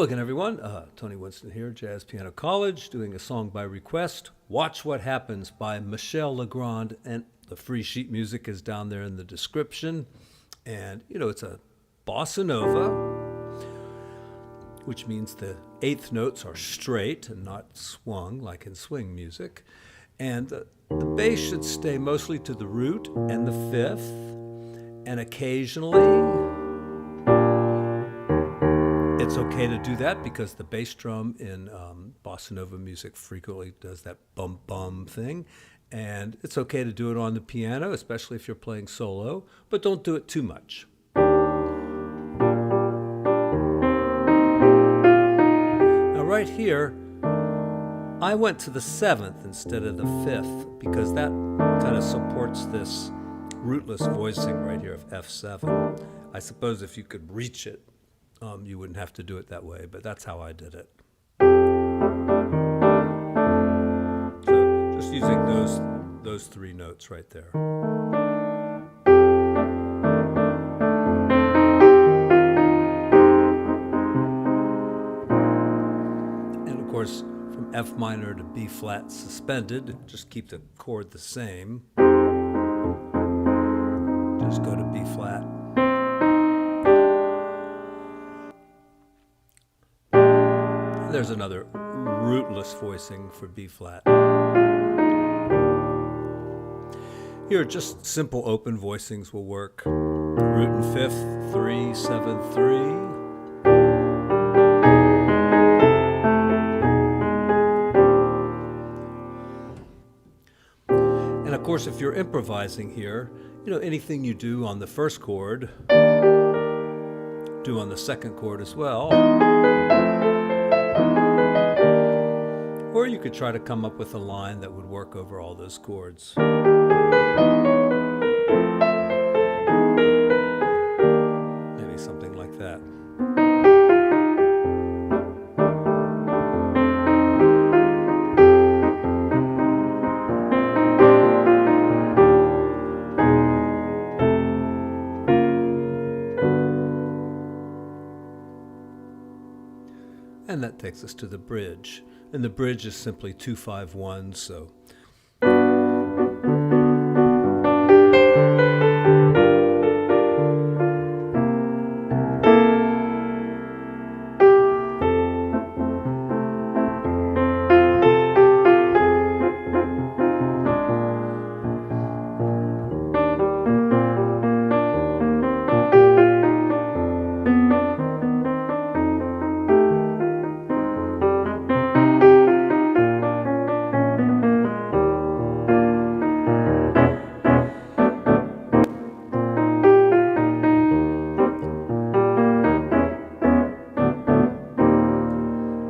again, everyone. Tony Winston here, Jazz Piano College, doing a song by request, Watch What Happens by Michel Legrand, and the free sheet music is down there in the description. And, it's a Bossanova, which means the eighth notes are straight and not swung like in swing music. And the bass should stay mostly to the root and the fifth, and occasionally it's okay to do that because the bass drum in bossa nova music frequently does that bum-bum thing. And it's okay to do it on the piano, especially if you're playing solo, but don't do it too much. Now right here, I went to the seventh instead of the fifth because that kind of supports this rootless voicing right here of F7. I suppose if you could reach it, you wouldn't have to do it that way, but that's how I did it. So just using those three notes right there. And of course, from F minor to B flat suspended, just keep the chord the same. Just go to B flat. There's another rootless voicing for B flat. Here, just simple open voicings will work. Root and fifth, 3, 7, 3. And of course, if you're improvising here, anything you do on the first chord, do on the second chord as well. Or you could try to come up with a line that would work over all those chords. Maybe something like that. And that takes us to the bridge. And the bridge is simply 2-5-1, so.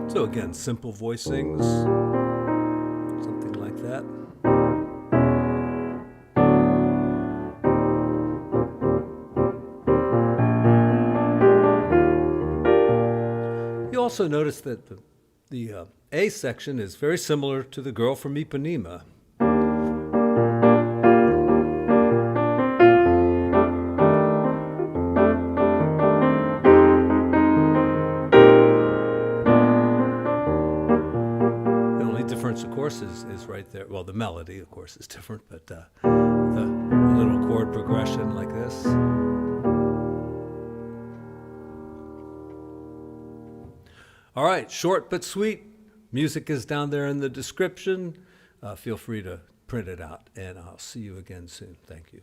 So again, simple voicings, something like that. You also notice that the A section is very similar to The Girl from Ipanema. Of course, is right there. Well, the melody, of course, is different, but the little chord progression like this. All right, short but sweet. Music is down there in the description. Feel free to print it out, and I'll see you again soon. Thank you.